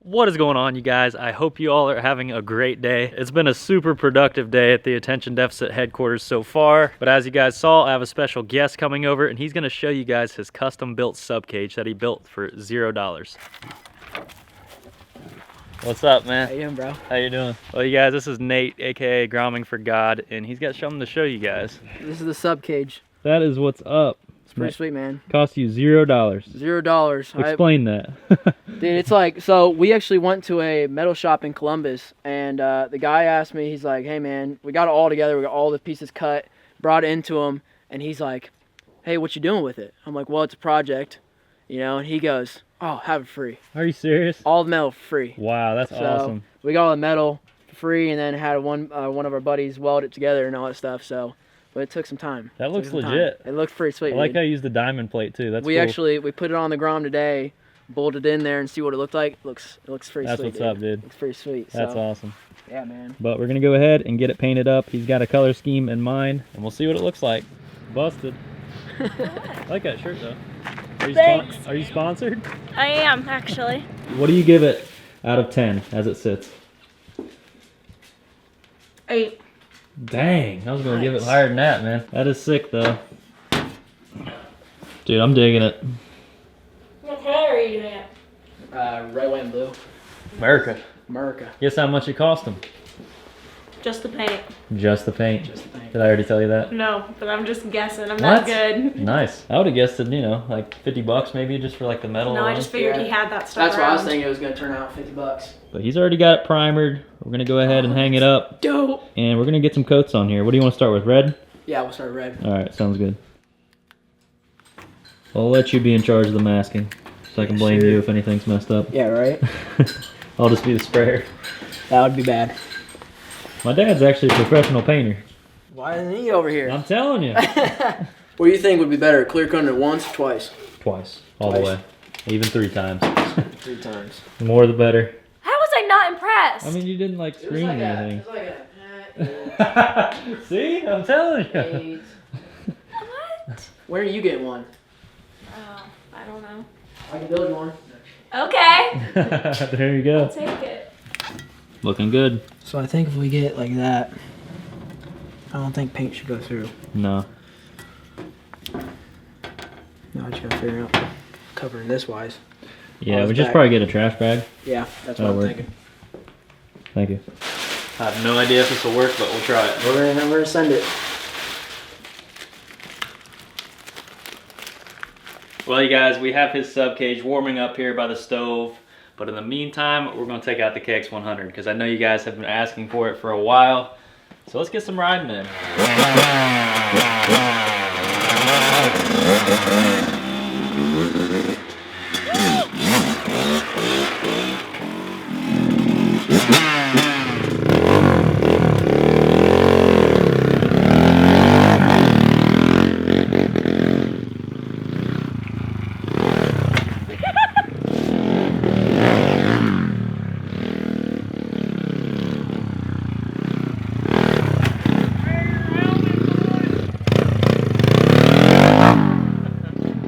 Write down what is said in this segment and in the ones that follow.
What is going on, you guys? I hope you all are having a great day. It's been a super productive day at the Attention Deficit headquarters so far, but as you guys saw, I have a special guest coming over and he's gonna show you guys his custom built subcage that he built for $0. What's up, man? How you doing, bro? How you doing? Well, you guys, this is Nate, aka Gromming for God, and he's got something to show you guys. This is the subcage. That is what's up. It's pretty sweet, man. Cost you $0. $0. Explain that. Dude, it's like, so we actually went to a metal shop in Columbus, and the guy asked me, he's like, hey man, we got it all together, we got all the pieces cut, brought it into him, and he's like, hey, what you doing with it? I'm like, well, it's a project, you know, and he goes, oh, have it free. Are you serious? All the metal for free. Wow, that's awesome. We got all the metal for free, and then had one of our buddies weld it together and all that stuff, so. But it took some time. That looks legit. It looked pretty sweet. I like how you used the diamond plate too. That's we cool. actually put it on the Grom today, bolted in there and see what it looked like. It looks pretty That's sweet. That's what's up, dude. Looks pretty sweet. That's awesome. Yeah, man. But we're gonna go ahead and get it painted up. He's got a color scheme in mind, and we'll see what it looks like. Busted. I like that shirt though. Are you sponsored? I am, actually. What do you give it out of 10 as it sits? 8. Dang, I was gonna give it higher than that, man. That is sick though. Dude, I'm digging it. What color are you doing it? Red, white, and blue. America. Guess how much it cost him? Just the paint. Just the paint. Just the paint. Did I already tell you that? No, but I'm just guessing. I'm What? not good. Nice. I would have guessed it, you know, like 50 bucks maybe just for like the metal. No, I just figured Yeah. he had that stuff That's why I was around. thinking it was gonna turn out $50. But he's already got it primered. We're gonna go ahead and hang it up. Dope. And we're gonna get some coats on here. What do you want to start with? Red? Yeah, we'll start red. Alright, sounds good. I'll let you be in charge of the masking. So I can blame you if anything's messed up. Yeah, right? I'll just be the sprayer. That would be bad. My dad's actually a professional painter. Why isn't he over here? I'm telling you. What do you think would be better, clear cutting it once or twice? Twice. All the way. Even 3 times. 3 times. The more the better. How was I not impressed? I mean, you didn't like scream or anything. It was like a See? I'm telling you. 8. What? When are you getting one? Oh, I don't know. I can build you one. Okay. There you go. I'll take it. Looking good. So I think if we get it like that, I don't think paint should go through. No. No, I just gotta figure out covering this wise. Yeah, Oh, we it's just back. probably get a trash bag. Yeah, that's That'll what I'm work. thinking. Thank you. I have no idea if this will work, but we'll try it. We're gonna send it. Well, you guys, we have his subcage warming up here by the stove. But in the meantime, we're going to take out the KX100 because I know you guys have been asking for it for a while. So let's get some riding in.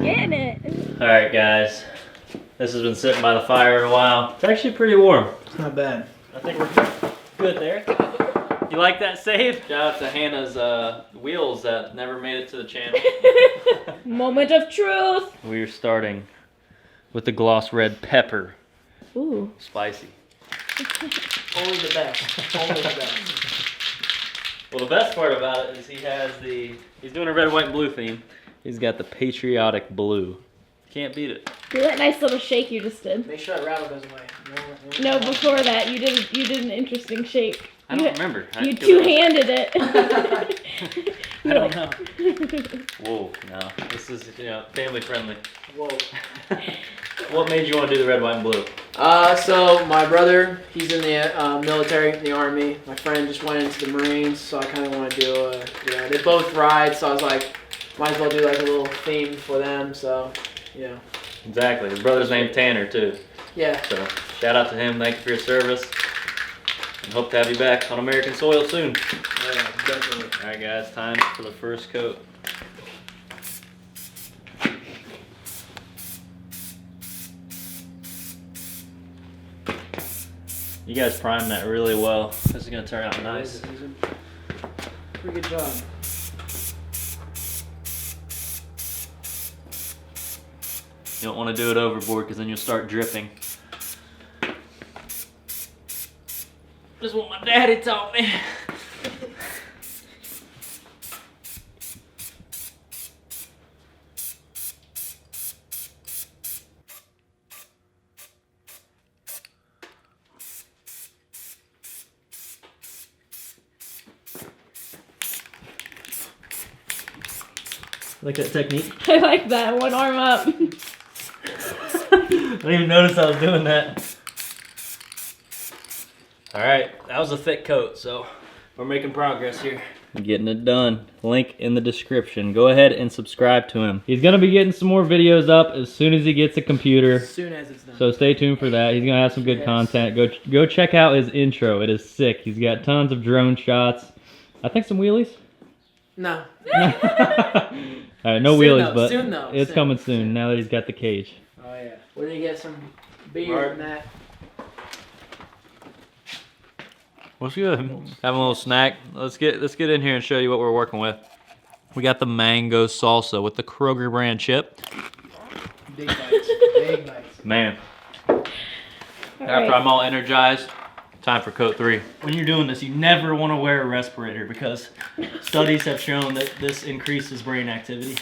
Getting it. Alright guys, this has been sitting by the fire a while. It's actually pretty warm. It's not bad. I think we're good there. You like that save? Shout out to Hannah's wheels that never made it to the channel. Moment of truth. We're starting with the gloss red pepper. Ooh. Spicy. Only the best. Only the best. Well, the best part about it is he's doing a red, white, and blue theme. He's got the patriotic blue. Can't beat it. Do that nice little shake you just did. Make sure that rattle goes away. No, before that you did an interesting shake. I don't remember. You two-handed it. I don't know. Whoa, no. This is, family friendly. Whoa. What made you want to do the red, white, and blue? So my brother, he's in the military, in the army. My friend just went into the Marines, so I kind of want to do they both ride, so I was like, might as well do like a little theme for them, so, yeah. Exactly. His brother's named Tanner, too. Yeah. So, shout out to him. Thank you for your service. And hope to have you back on American soil soon. Yeah, definitely. Alright guys, time for the first coat. You guys primed that really well. This is gonna turn out nice. Pretty good job. You don't want to do it overboard because then you'll start dripping. Just what my daddy taught me. Like that technique? I like that. One arm up. I didn't even notice I was doing that. Alright, that was a thick coat, so we're making progress here. Getting it done. Link in the description. Go ahead and subscribe to him. He's gonna be getting some more videos up as soon as he gets a computer. As soon as it's done. So stay tuned for that. He's gonna have some good content. Go check out his intro. It is sick. He's got tons of drone shots. I think some wheelies. No. All right, no Soon wheelies, though, but soon though, it's soon, coming soon. Now that he's got the cage. Oh yeah. We're gonna get some beer and that. What's good? Having a little snack. Let's get in here and show you what we're working with. We got the mango salsa with the Kroger brand chip. Big bites. Big bites. Man. All After right. I'm all energized, time for coat 3. When you're doing this, you never want to wear a respirator because studies have shown that this increases brain activity.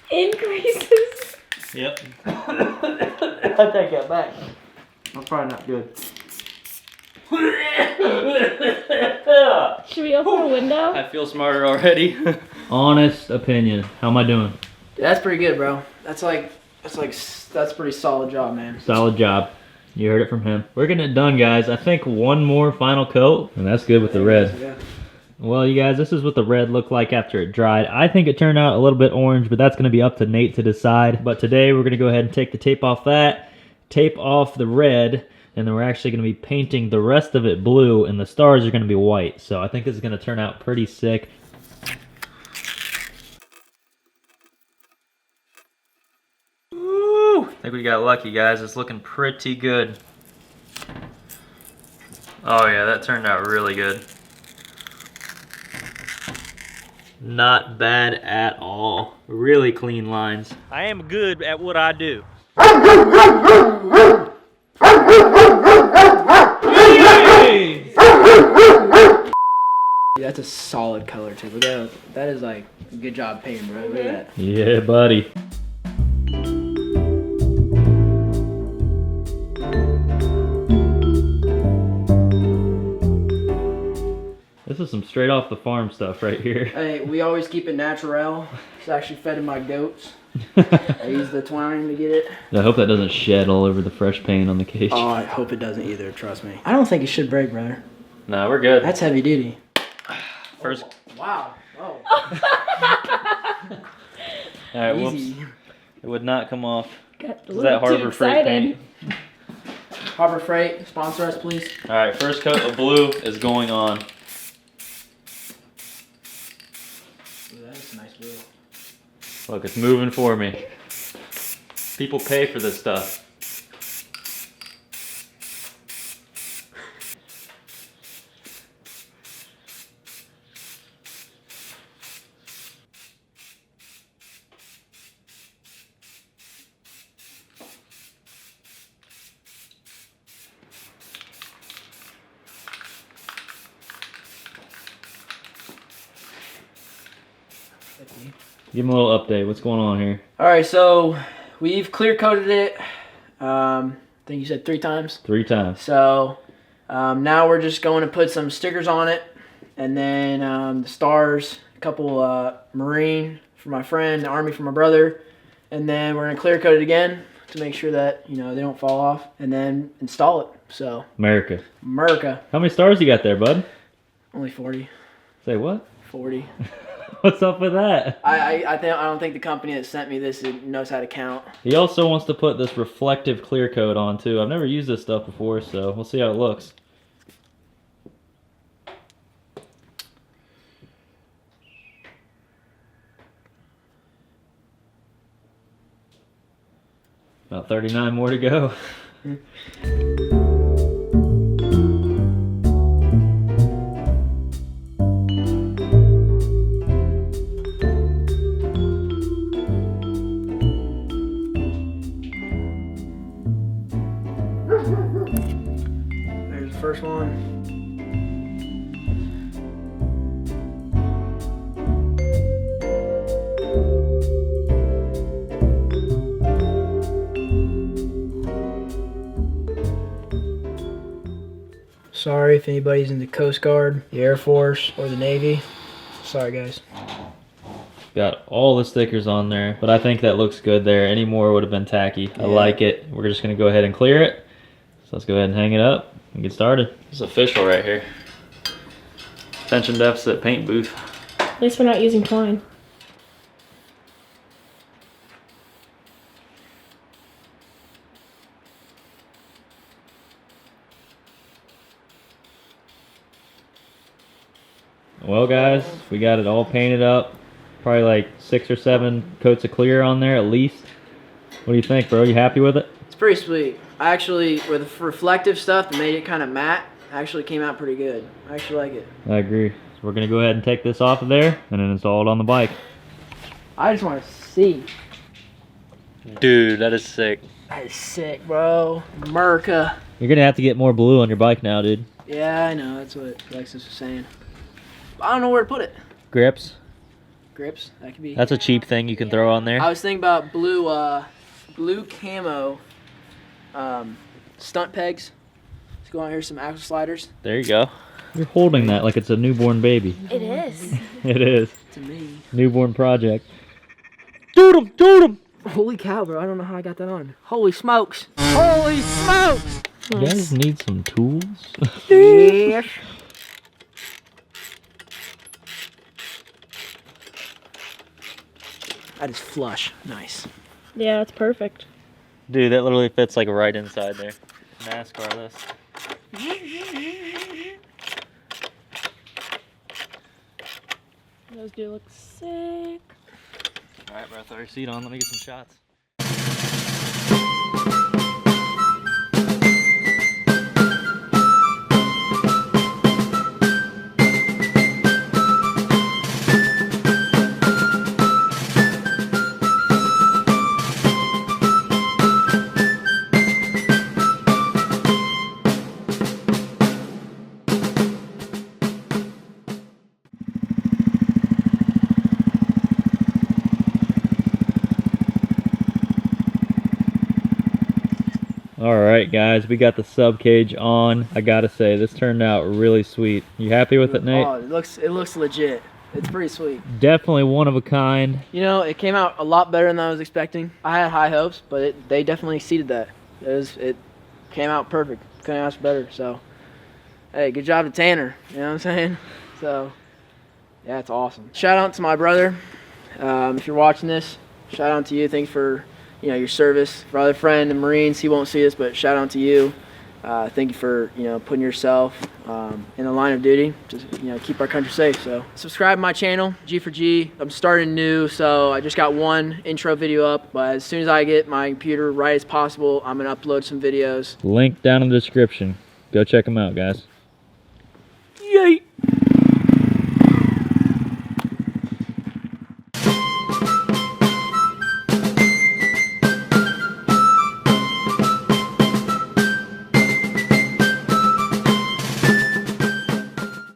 Increases. Yep. I take that back. That's probably not good. Should we open a window? I feel smarter already. Honest opinion. How am I doing? Dude, that's pretty good, bro. That's pretty solid job, man. Solid job. You heard it from him. We're getting it done, guys. I think one more final coat, and that's good with the red. Yeah. Well, you guys, this is what the red looked like after it dried. I think it turned out a little bit orange, but that's going to be up to Nate to decide. But today, we're going to go ahead and take the tape off that, tape off the red, and then we're actually going to be painting the rest of it blue, and the stars are going to be white. So I think this is going to turn out pretty sick. Woo! I think we got lucky, guys. It's looking pretty good. Oh yeah, that turned out really good. Not bad at all. Really clean lines. I am good at what I do. That's a solid color too. Look at that. That is like good job painting, bro. Look at that. Yeah, buddy. This is some straight off the farm stuff right here. Hey, we always keep it natural. It's actually fed to my goats. I use the twine to get it. I hope that doesn't shed all over the fresh paint on the cage. Oh, I hope it doesn't either. Trust me. I don't think it should break, brother. No, we're good. That's heavy duty. First. Wow. Oh. All right, Easy. whoops. It would not come off. Got a Is little that too Harbor Freight paint? excited. Harbor Freight, sponsor us, please. All right, first coat of blue is going on. Ooh, that is a nice blue. Look, it's moving for me. People pay for this stuff. Give him a little update. What's going on here? All right, so we've clear coated it. I think you said 3 times. 3 times. So now we're just going to put some stickers on it, and then the stars, a couple Marine for my friend, the Army for my brother, and then we're gonna clear coat it again to make sure that they don't fall off, and then install it. So America. America. How many stars you got there, bud? Only 40. Say what? 40. What's up with that? I don't think the company that sent me this knows how to count. He also wants to put this reflective clear coat on too. I've never used this stuff before, so we'll see how it looks. About 39 more to go. first one. Sorry if anybody's in the Coast Guard, the Air Force, or the Navy. Sorry, guys. Got all the stickers on there, but I think that looks good there. Any more would have been tacky. Yeah. I like it. We're just gonna go ahead and clear it. So let's go ahead and hang it up and get started. This is official right here. Attention deficit paint booth. At least we're not using twine. Well guys, we got it all painted up. Probably like 6 or 7 coats of clear on there at least. What do you think, bro? You happy with it? It's pretty sweet. I actually, with the reflective stuff that made it kind of matte, actually came out pretty good. I actually like it. I agree. So we're gonna go ahead and take this off of there and then install it on the bike. I just want to see. Dude, that is sick. That is sick, bro. America. You're gonna have to get more blue on your bike now, dude. Yeah, I know. That's what Alexis was saying. I don't know where to put it. Grips. Grips. That could be. That's a cheap thing you can throw on there. I was thinking about blue camo stunt pegs. Let's go on here, some axle sliders. There you go. You're holding that like it's a newborn baby. It is. It is. To me. Newborn project. Dude 'em! Dude 'em! Holy cow, bro. I don't know how I got that on. Holy smokes. Holy smokes! You guys need some tools? Yes. That is flush. Nice. Yeah, it's perfect. Dude, that literally fits like right inside there. NASCAR this. Those do look sick. Alright, bro, throw your seat on. Let me get some shots. Alright guys, we got the sub cage on. I gotta say, this turned out really sweet. You happy with it, Nate? Oh, it looks legit. It's pretty sweet. Definitely one of a kind. You know, it came out a lot better than I was expecting. I had high hopes, but they definitely exceeded that. It came out perfect. Couldn't ask better. So, hey, good job to Tanner. You know what I'm saying? So, yeah, it's awesome. Shout out to my brother. If you're watching this, shout out to you. Thanks for your service. For our other friend, the Marines, he won't see this, but shout out to you. Thank you for putting yourself in the line of duty to keep our country safe. So subscribe to my channel, G4G. I'm starting new, so I just got one intro video up, but as soon as I get my computer right as possible, I'm gonna upload some videos. Link down in the description. Go check them out, guys. Yay!